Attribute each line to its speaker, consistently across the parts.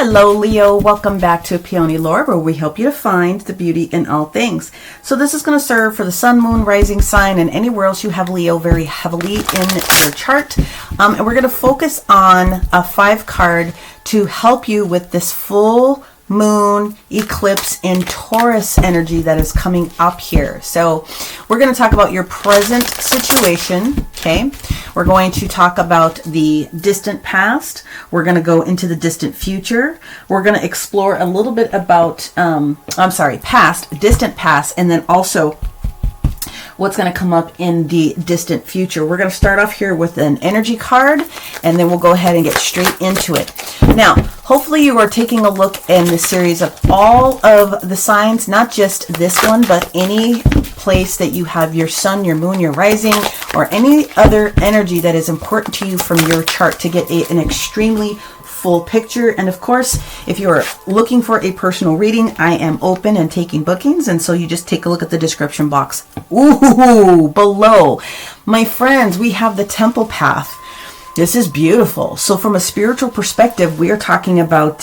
Speaker 1: Hello Leo, welcome back to Peony Lore, where we help you to find the beauty in all things. So this is going to serve for the sun, moon, rising sign, and anywhere else you have Leo very heavily in your chart. And we're going to focus on a 5 card to help you with this full moon eclipse in Taurus energy that is coming up here. So we're going to talk about your present situation. Okay, we're going to talk about the distant past. We're going to go into the distant future. We're going to explore a little bit about past, distant past, and then also what's going to come up in the distant future. We're going to start off here with an energy card, and then we'll go ahead and get straight into it. Now, hopefully you are taking a look in this series of all of the signs, not just this one, but any place that you have your sun, your moon, your rising, or any other energy that is important to you from your chart to get an extremely full picture. And of course, if you are looking for a personal reading, I am open and taking bookings, and so you just take a look at the description box below. My friends, we have the temple path. This is beautiful. So from a spiritual perspective, we are talking about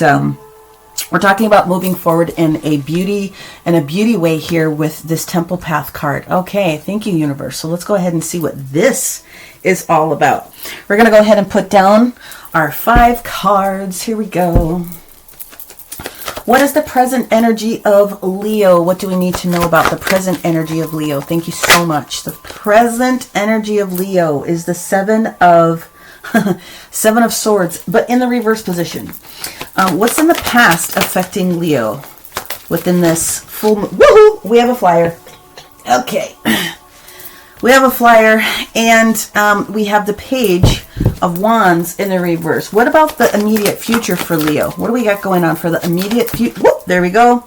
Speaker 1: moving forward in a beauty way here with this temple path card. Okay, thank you, universe. So let's go ahead and see what this is all about. We're going to go ahead and put down our 5 cards. Here we go. What is the present energy of Leo? What do we need to know about the present energy of Leo? Thank you so much. The present energy of Leo is the 7 of Swords, but in the reverse position. What's in the past affecting Leo within this full moon? Woohoo! We have a flyer. Okay. We have a flyer, and we have the Page of Wands in the reverse. What about the immediate future for Leo? What do we got going on for the immediate future? There we go.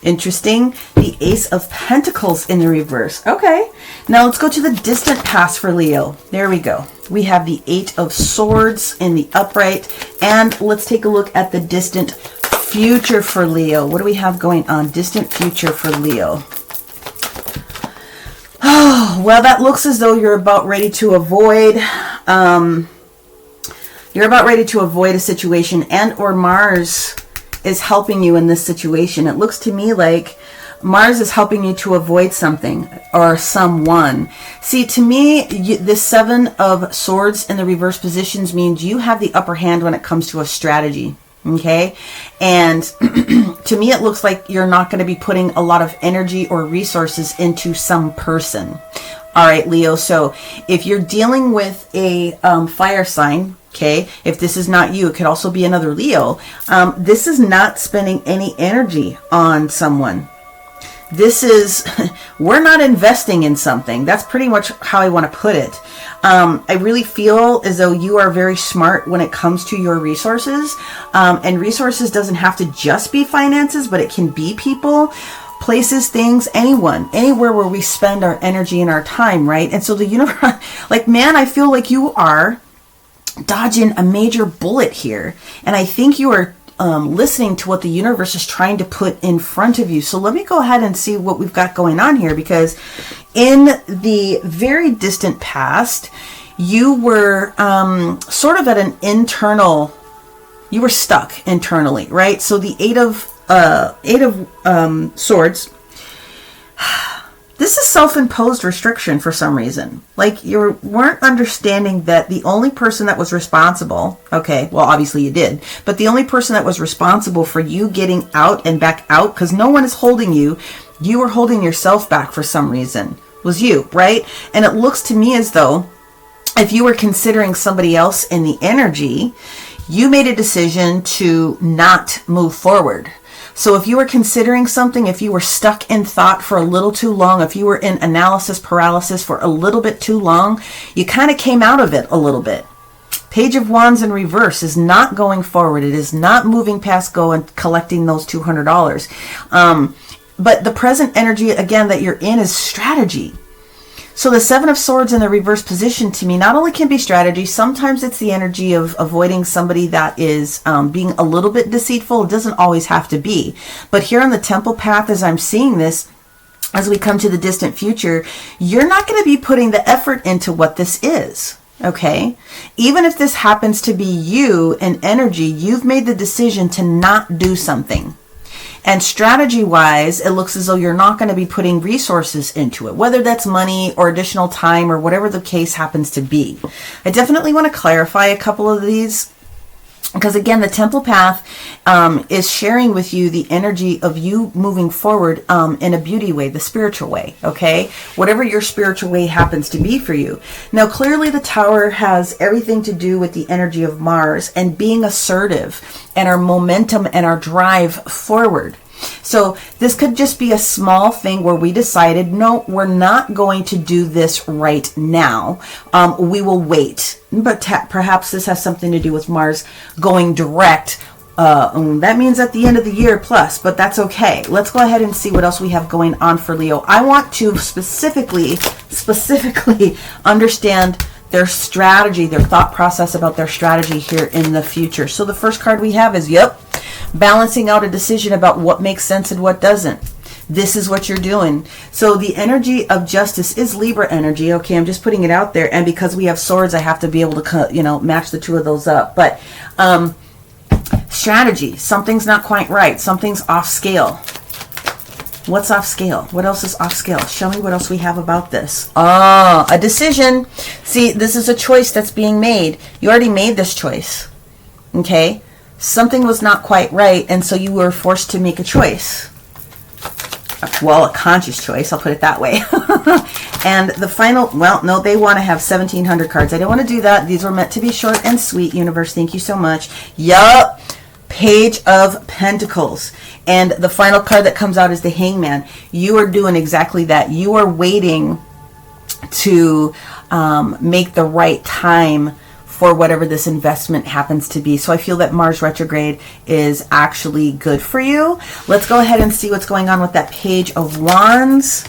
Speaker 1: Interesting. The Ace of Pentacles in the reverse. Okay. Now let's go to the distant past for Leo. There we go. We have the 8 of Swords in the upright. And let's take a look at the distant future for Leo. What do we have going on? Distant future for Leo. Oh, well, that looks as though you're about ready to avoid a situation, and or Mars is helping you in this situation. It looks to me like Mars is helping you to avoid something or someone. See, to me, this 7 of Swords in the reverse positions means you have the upper hand when it comes to a strategy. Okay, and to me it looks like you're not going to be putting a lot of energy or resources into some person. All right, Leo, so if you're dealing with a fire sign, okay, if this is not you, it could also be another Leo. This is not spending any energy on someone. This is, we're not investing in something. That's pretty much how I want to put it. I really feel as though you are very smart when it comes to your resources. And resources doesn't have to just be finances, but it can be people, places, things, anyone, anywhere where we spend our energy and our time, right? And so the universe, like, man, I feel like you are dodging a major bullet here. And I think you are listening to what the universe is trying to put in front of you. So let me go ahead and see what we've got going on here, because in the very distant past, you were sort of at an internal, you were stuck internally, right? So the 8 of Swords, this is self-imposed restriction for some reason. Like, you weren't understanding that the only person that was responsible, okay, well, obviously you did, but the only person that was responsible for you getting out and back out, because no one is holding you, you were holding yourself back for some reason, was you, right? And it looks to me as though if you were considering somebody else in the energy, you made a decision to not move forward. So if you were considering something, if you were stuck in thought for a little too long, if you were in analysis paralysis for a little bit too long, you kind of came out of it a little bit. Page of Wands in reverse is not going forward. It is not moving past go and collecting those $200. But the present energy, again, that you're in is strategy. So the 7 of Swords in the reverse position to me not only can be strategy, sometimes it's the energy of avoiding somebody that is being a little bit deceitful. It doesn't always have to be. But here on the temple path, as I'm seeing this, as we come to the distant future, you're not going to be putting the effort into what this is. Okay, even if this happens to be you and energy, you've made the decision to not do something. And strategy wise, it looks as though you're not going to be putting resources into it, whether that's money or additional time or whatever the case happens to be. I definitely want to clarify a couple of these, because again, the temple path is sharing with you the energy of you moving forward in a beauty way, the spiritual way, okay? Whatever your spiritual way happens to be for you. Now, clearly the tower has everything to do with the energy of Mars and being assertive and our momentum and our drive forward. So this could just be a small thing where we decided, no, we're not going to do this right now. We will wait. But perhaps this has something to do with Mars going direct. That means at the end of the year plus, but that's okay. Let's go ahead and see what else we have going on for Leo. I want to specifically understand their strategy, their thought process about their strategy here in the future. So the first card we have is, balancing out a decision about what makes sense and what doesn't. This is what you're doing. So the energy of justice is Libra energy. Okay, I'm just putting it out there. And because we have swords, I have to be able to, match the two of those up. But strategy, something's not quite right. Something's off scale. What's off scale? What else is off scale? Show me what else we have about this. A decision. See, this is a choice that's being made. You already made this choice. Okay? Something was not quite right, and so you were forced to make a choice. Well, a conscious choice, I'll put it that way. And the final, well, no, they want to have 1,700 cards. I don't want to do that. These were meant to be short and sweet, universe. Thank you so much. Yup. Page of Pentacles. And the final card that comes out is the Hangman. You are doing exactly that. You are waiting to make the right time for whatever this investment happens to be. So I feel that Mars retrograde is actually good for you. Let's go ahead and see what's going on with that Page of Wands.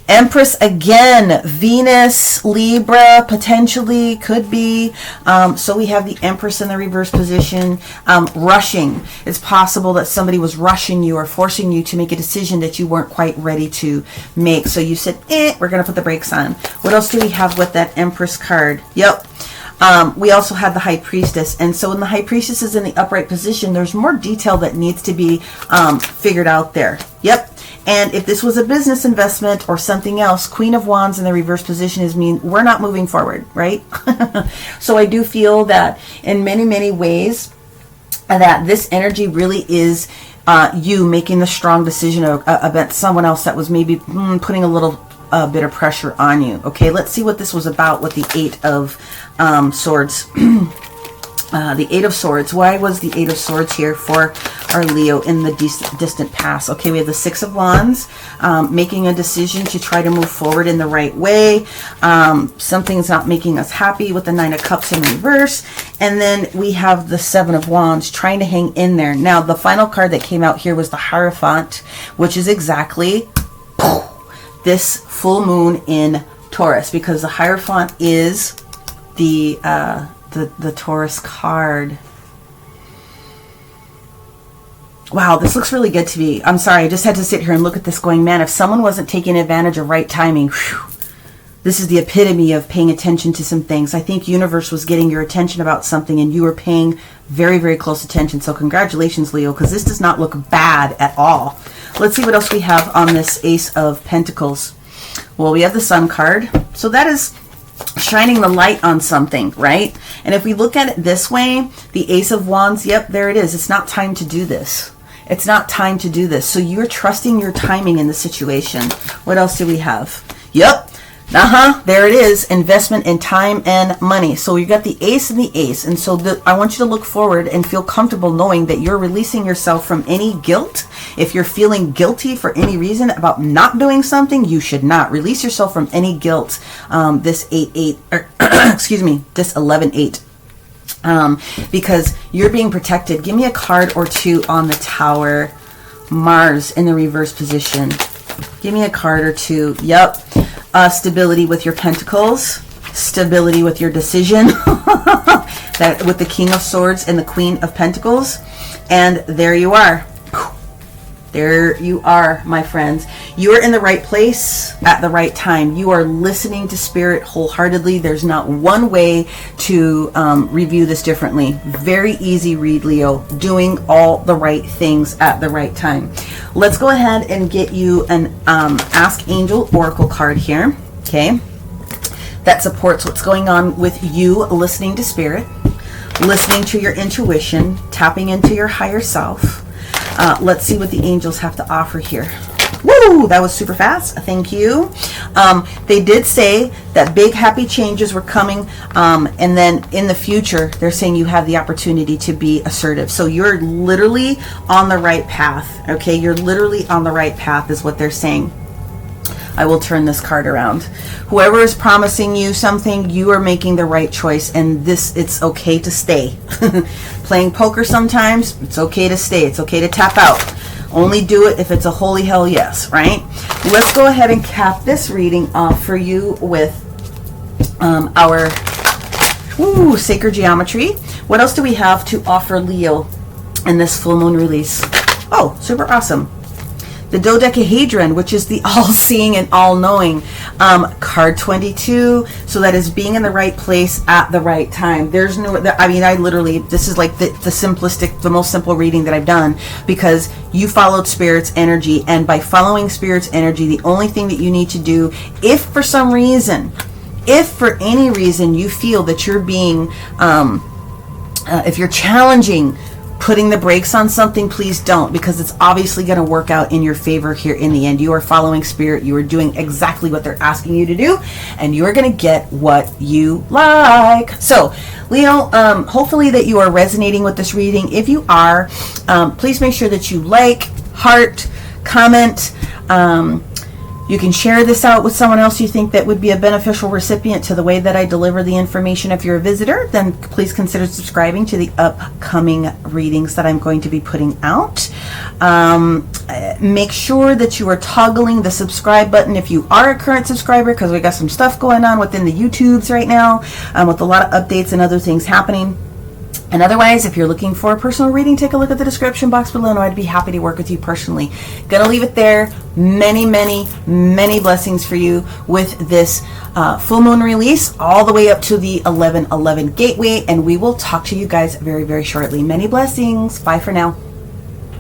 Speaker 1: Empress again, Venus, Libra, potentially, could be. So we have the Empress in the reverse position. Rushing. It's possible that somebody was rushing you or forcing you to make a decision that you weren't quite ready to make. So you said, we're going to put the brakes on. What else do we have with that Empress card? Yep. We also had the High Priestess. And so when the High Priestess is in the upright position, there's more detail that needs to be figured out there. Yep. And if this was a business investment or something else, Queen of Wands in the reverse position is mean we're not moving forward, right? So I do feel that in many, many ways that this energy really is you making the strong decision about someone else that was maybe putting a little bit of pressure on you. Okay, let's see what this was about with the Eight of Swords. The Eight of Swords. Why was the Eight of Swords here for our Leo in the distant past? Okay, we have the Six of Wands, making a decision to try to move forward in the right way. Something's not making us happy with the Nine of Cups in reverse. And then we have the Seven of Wands, trying to hang in there. Now, the final card that came out here was the Hierophant, which is exactly this full moon in Taurus, because the Hierophant is the Taurus card. Wow, this looks really good to me. I'm sorry, I just had to sit here and look at this going, man, if someone wasn't taking advantage of right timing, this is the epitome of paying attention to some things. I think universe was getting your attention about something and you were paying very, very close attention. So congratulations, Leo, because this does not look bad at all. Let's see what else we have on this Ace of Pentacles. Well, we have the Sun card. So that is shining the light on something, right? And if we look at it this way, the Ace of Wands, yep, there it is. It's not time to do this. It's not time to do this. So you're trusting your timing in the situation. What else do we have? Yep. There it is. Investment in time and money. So you got the Ace and the Ace. And so I want you to look forward and feel comfortable knowing that you're releasing yourself from any guilt. If you're feeling guilty for any reason about not doing something, you should not. Release yourself from any guilt. This 8-8, or excuse me, this 11-8. Because you're being protected. Give me a card or two on the Tower. Mars in the reverse position. Give me a card or two. Yep. Stability with your Pentacles. Stability with your decision. That with the King of Swords and the Queen of Pentacles. And there you are. There you are, my friends. You are in the right place at the right time. You are listening to Spirit wholeheartedly. There's not one way to review this differently. Very easy read, Leo. Doing all the right things at the right time. Let's go ahead and get you an Ask Angel Oracle card here, okay? That supports what's going on with you listening to Spirit, listening to your intuition, tapping into your higher self. Let's see what the angels have to offer here. Woo! That was super fast. Thank you. They did say that big happy changes were coming, and then in the future, they're saying you have the opportunity to be assertive. So you're literally on the right path. Okay, you're literally on the right path is what they're saying. I will turn this card around. Whoever is promising you something, you are making the right choice, and it's okay to stay. Playing poker sometimes, it's okay to stay. It's okay to tap out. Only do it if it's a holy hell yes, right? Let's go ahead and cap this reading off for you with our sacred geometry. What else do we have to offer Leo in this full moon release? Oh, super awesome. The dodecahedron, which is the all-seeing and all-knowing, card 22. So that is being in the right place at the right time. There's no, I mean, I literally, this is like the simplistic, the most simple reading that I've done, because you followed Spirit's energy, and by following Spirit's energy, the only thing that you need to do, if for some reason, if for any reason you feel that you're being, if you're challenging putting the brakes on something, please don't, because it's obviously going to work out in your favor here in the end. You are following Spirit. You are doing exactly what they're asking you to do, and you are going to get what you like. So, Leo, hopefully that you are resonating with this reading. If you are, please make sure that you like, heart, comment. You can share this out with someone else you think that would be a beneficial recipient to the way that I deliver the information. If you're a visitor, then please consider subscribing to the upcoming readings that I'm going to be putting out. Make sure that you are toggling the subscribe button if you are a current subscriber, because we got some stuff going on within the YouTubes right now, with a lot of updates and other things happening. And otherwise, if you're looking for a personal reading, take a look at the description box below, and I'd be happy to work with you personally. Gonna leave it there. Many, many, many blessings for you with this full moon release, all the way up to the 11/11 gateway, and we will talk to you guys very, very shortly. Many blessings. Bye for now.